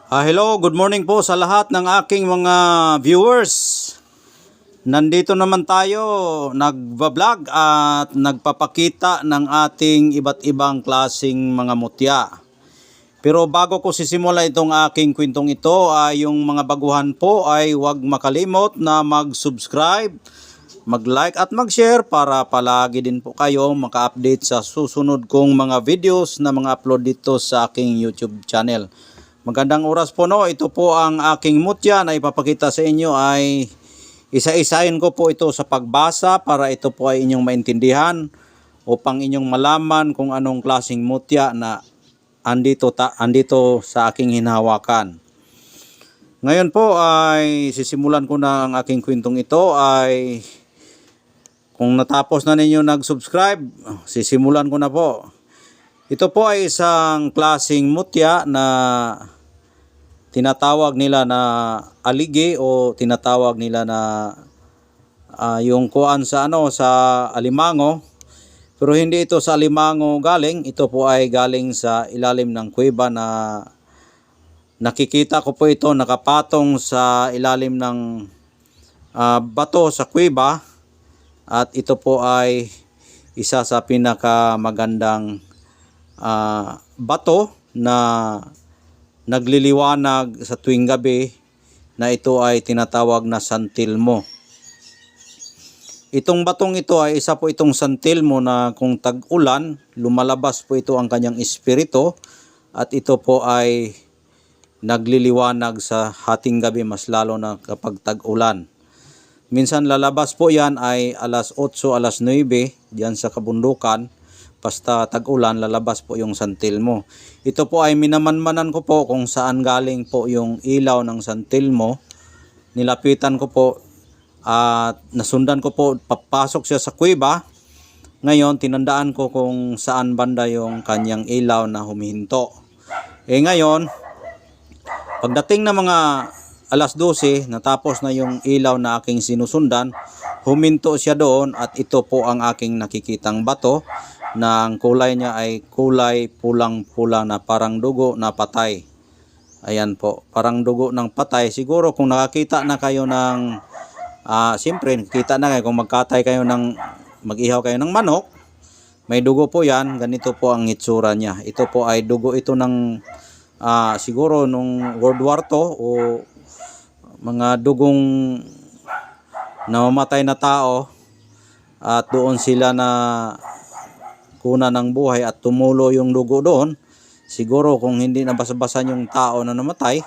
Hello, good morning po sa lahat ng aking mga viewers. Nandito naman tayo, nagba-vlog at nagpapakita ng ating iba't ibang klasing mga mutya. Pero bago ko sisimula itong aking kwentong ito, yung mga baguhan po ay huwag makalimot na mag-subscribe, mag-like at mag-share para palagi din po kayo maka-update sa susunod kong mga videos na mga upload dito sa aking YouTube channel. Magandang oras po no, ito po ang aking mutya na ipapakita sa inyo ay isa-isahin ko po ito sa pagbasa para ito po ay inyong maintindihan upang inyong malaman kung anong klaseng mutya na andito sa aking hinahawakan. Ngayon po ay sisimulan ko na ang aking kwentong ito ay kung natapos na ninyo nag-subscribe, sisimulan ko na po. Ito po ay isang klaseng mutya na tinatawag nila na aligi o tinatawag nila na yung kuan sa alimango. Pero hindi ito sa alimango galing, ito po ay galing sa ilalim ng kuweba na nakikita ko po ito nakapatong sa ilalim ng bato sa kuweba at ito po ay isa sa pinakamagandang bato na nagliliwanag sa tuwing gabi na ito ay tinatawag na santilmo. Itong batong ito ay isa po itong santilmo na kung tag-ulan, lumalabas po ito ang kanyang espiritu at ito po ay nagliliwanag sa hating gabi mas lalo na kapag tag-ulan. Minsan lalabas po yan ay alas 8, alas 9 diyan sa kabundukan. Basta tag-ulan, lalabas po yung santilmo. Ito po ay minamanmanan ko po kung saan galing po yung ilaw ng santilmo. Nilapitan ko po at nasundan ko po, papasok siya sa kuweba. Ngayon, tinandaan ko kung saan banda yung kanyang ilaw na humihinto. Ngayon, pagdating na mga alas 12, natapos na yung ilaw na aking sinusundan, huminto siya doon at ito po ang aking nakikitang bato na ang kulay niya ay kulay pulang-pula na parang dugo na patay. Ayan po, parang dugo ng patay. Siguro kung nakakita na kayo ng siyempre nakita na kayo kung magkatay kayo ng mag-ihaw kayo ng manok, may dugo po yan, ganito po ang itsura niya. Ito po ay dugo ito ng siguro nung World War II o mga dugong namamatay na tao at doon sila na kuna ng buhay at tumulo yung dugo doon. Siguro kung hindi nabasa-basan yung tao na namatay,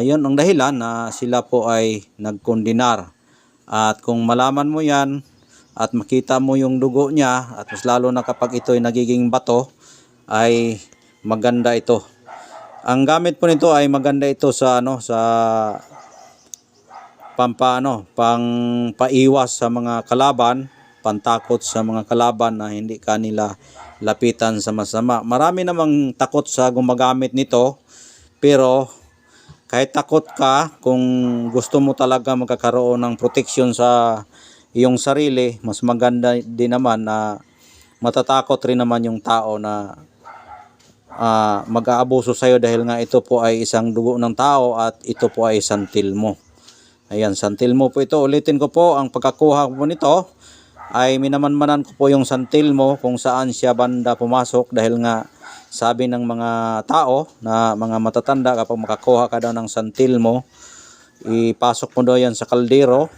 yun ang dahilan na sila po ay nagkondinar. At kung malaman mo yan at makita mo yung dugo niya at mas lalo na kapag ito ay nagiging bato, ay maganda ito. Ang gamit po nito ay maganda ito sa sa paiwas sa mga kalaban, pantakot sa mga kalaban na hindi kanila lapitan sa masama. Marami namang takot sa gumagamit nito, pero kahit takot ka, kung gusto mo talaga magkakaroon ng proteksyon sa iyong sarili, mas maganda din naman na matatakot rin naman yung tao na mag-aabuso sa iyo dahil nga ito po ay isang dugo ng tao at ito po ay santilmo. Ayan, santilmo po ito. Ulitin ko po, ang pagkakuha po nito ay minamanmanan ko po yung santilmo kung saan siya banda pumasok dahil nga sabi ng mga tao na mga matatanda kapag makakuha ka daw ng santilmo, ipasok mo daw yan sa kaldero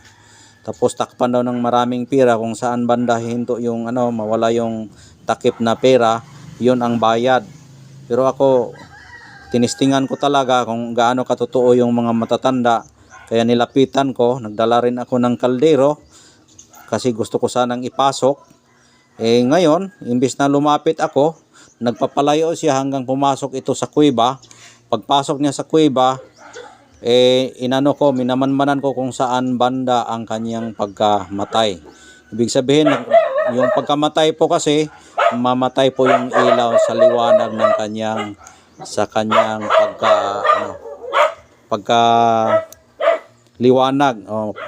tapos takpan daw ng maraming pera kung saan banda hinto yung mawala yung takip na pera, yun ang bayad. Pero ako tinistingan ko talaga kung gaano katotoo yung mga matatanda, kaya nilapitan ko, nagdala rin ako ng kaldero kasi gusto ko sanang ipasok. Ngayon, imbis na lumapit ako, nagpapalayo siya hanggang pumasok ito sa kuweba. Pagpasok niya sa kuweba, minamanmanan ko kung saan banda ang kanyang pagkamatay. Ibig sabihin, yung pagkamatay po kasi, mamatay po yung ilaw sa liwanag ng kanyang liwanag.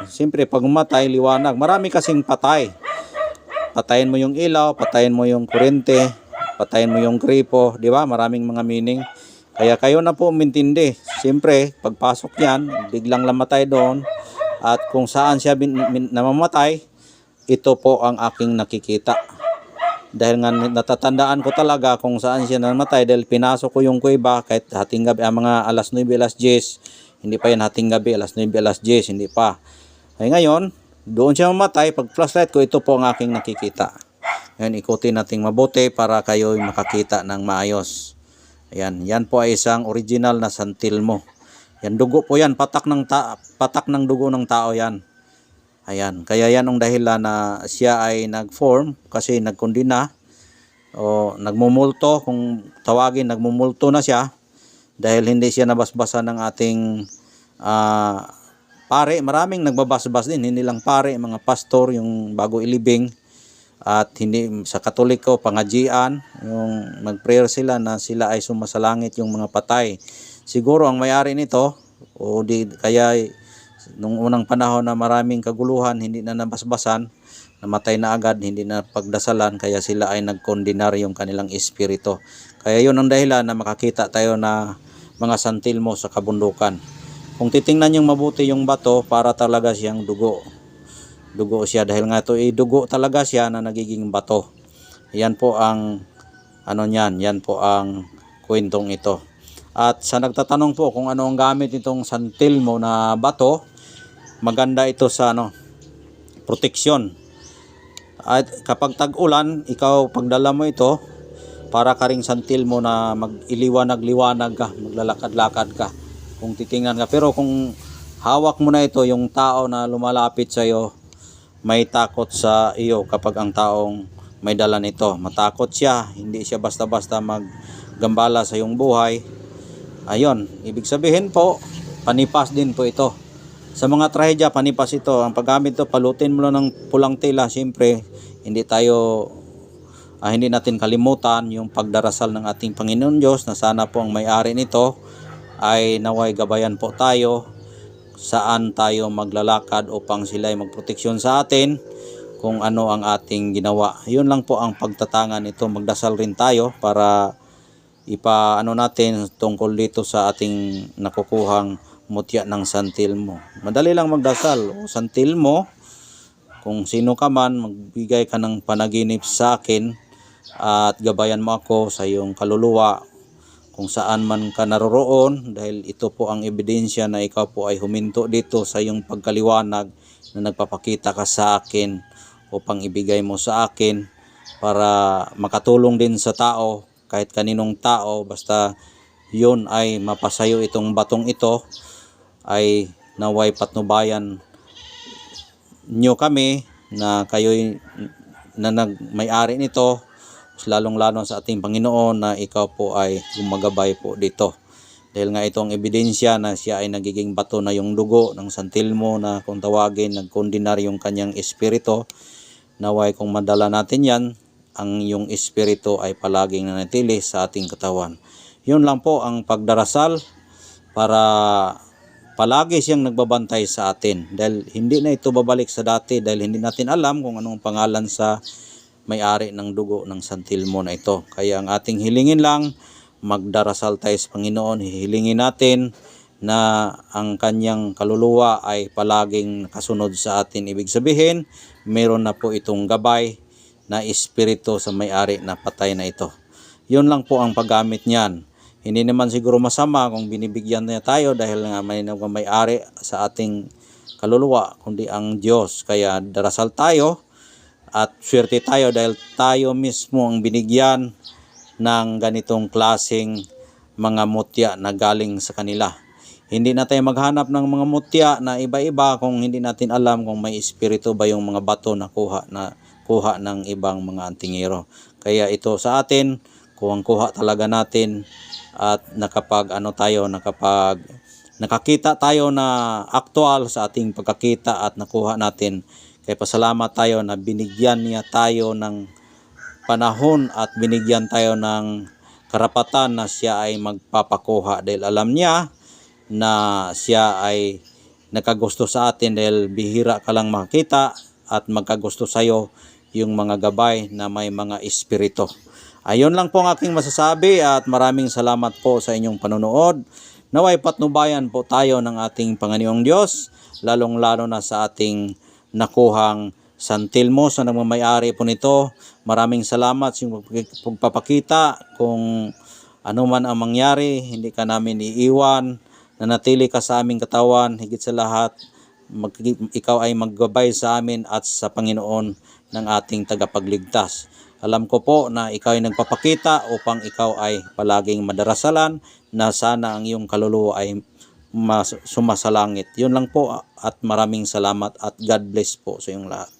Siyempre pag umatay, liwanag. Marami kasing patay. Patayin mo yung ilaw, patayin mo yung kuryente, patayin mo yung gripo, di ba? Maraming mga meaning. Kaya kayo na po umintindi. Siyempre, pagpasok yan, biglang namatay doon. At kung saan siya namamatay, ito po ang aking nakikita. Dahil nga natatandaan ko talaga kung saan siya namatay dahil pinasok ko yung kuweba kahit hating gabi, mga alas 9, alas 10. Hindi pa yan hating gabi, alas 9, alas 10, hindi pa. Ay ngayon, doon siya mamatay. Pag flashlight ko, ito po ang aking nakikita. Ngayon, ikutin natin mabuti para kayo makakita ng maayos. Ayan, yan po ay isang original na San Telmo. Yan, dugo po yan, patak ng dugo ng tao yan. Ayan, kaya yan ang dahilan na siya ay nag-form kasi nagkondina o nagmumulto, kung tawagin nagmumulto na siya dahil hindi siya nabasbasa ng ating pare. Maraming nagbabasbas din, hindi lang pare, mga pastor, yung bago ilibing. At hindi sa Katoliko, pangajian, yung mag-prayer sila na sila ay sumasalangit yung mga patay. Siguro ang may-ari nito, o di kaya nung unang panahon na maraming kaguluhan, hindi na nabasbasan, namatay na agad, hindi na pagdasalan, kaya sila ay nagkondinar yung kanilang espiritu. Kaya yun ang dahilan na makakita tayo na mga San Telmo sa kabundukan. Kung titingnan yung mabuti yung bato, para talaga siyang dugo. Dugo siya dahil nga ito dugo talaga siya na nagiging bato. Yan po ang yan po ang kwentong ito. At sa nagtatanong po kung ano ang gamit nitong San Telmo na bato, maganda ito sa proteksyon. At kapag tag-ulan, ikaw pagdala mo ito, para ka ring San Telmo na mag-iliwanag-liwanag ka, maglalakad-lakad ka kung titingnan ka. Pero kung hawak mo na ito, yung tao na lumalapit sa iyo, may takot sa iyo kapag ang taong may dala nito. Matakot siya, hindi siya basta-basta maggambala sa iyong buhay. Ayun, ibig sabihin po, panipas din po ito. Sa mga trahedya, panipas ito. Ang paggamit ito, palutin mo lang ng pulang tela. Siyempre, hindi natin kalimutan yung pagdarasal ng ating Panginoon Diyos na sana po ang may-ari nito ay naway gabayan po tayo saan tayo maglalakad upang sila ay magproteksyon sa atin kung ano ang ating ginawa. Yun lang po ang pagtatangan nito. Magdasal rin tayo para natin tungkol dito sa ating nakukuhang mutya ng San Telmo. Madali lang magdasal. San Telmo, kung sino ka man, magbigay ka ng panaginip sa akin at gabayan mo ako sa iyong kaluluwa kung saan man ka naroroon, dahil ito po ang ebidensya na ikaw po ay huminto dito sa iyong pagkaliwanag na nagpapakita ka sa akin upang ibigay mo sa akin para makatulong din sa tao, kahit kaninong tao, basta yun ay mapasayo itong batong ito, ay naway patnubayan nyo kami na kayo'y na may-ari nito, lalong-lalo sa ating Panginoon na ikaw po ay gumagabay po dito. Dahil nga itong ebidensya na siya ay nagiging bato na yung dugo ng San Telmo na kung tawagin, nagkondinar yung kanyang espiritu. Naway kung madala natin yan, ang yung espiritu ay palaging nanatili sa ating katawan. Yun lang po ang pagdarasal para palagi siyang nagbabantay sa atin. Dahil hindi na ito babalik sa dati dahil hindi natin alam kung anong pangalan sa may-ari ng dugo ng San Telmo na ito. Kaya ang ating hilingin lang, magdarasal tayo sa Panginoon. Hihilingin natin na ang kanyang kaluluwa ay palaging nakasunod sa atin. Ibig sabihin, meron na po itong gabay na espiritu sa may-ari na patay na ito. Yun lang po ang paggamit niyan. Hindi naman siguro masama kung binibigyan niya tayo dahil nga may-ari sa ating kaluluwa, kundi ang Diyos. Kaya darasal tayo. At swerte tayo dahil tayo mismo ang binigyan ng ganitong klaseng mga mutya na galing sa kanila. Hindi na tayo maghanap ng mga mutya na iba-iba kung hindi natin alam kung may espiritu ba yung mga bato na kuha ng ibang mga antingero. Kaya ito sa atin, kuha talaga natin at nakakita tayo na aktual sa ating pagkakita at nakuha natin. Kaya pasalamat tayo na binigyan niya tayo ng panahon at binigyan tayo ng karapatan na siya ay magpapakuha dahil alam niya na siya ay nakagusto sa atin dahil bihira ka lang makita at magkagusto sa iyo yung mga gabay na may mga espiritu. Ayun lang po ang aking masasabi at maraming salamat po sa inyong panonood. Naway patnubayan po tayo ng ating Panginoong Diyos, lalong-lalo na sa ating nakuhang San Telmo sa nagmamayari po nito. Maraming salamat sa inyong pagpapakita. Kung ano man ang mangyari, hindi ka namin iiwan. Nanatili ka sa aming katawan, higit sa lahat, ikaw ay maggabay sa amin at sa Panginoon ng ating tagapagligtas. Alam ko po na ikaw ay nagpapakita upang ikaw ay palaging madarasalan na sana ang iyong kaluluwa ay sumasalangit. Yun lang po at maraming salamat at God bless po sa iyong lahat.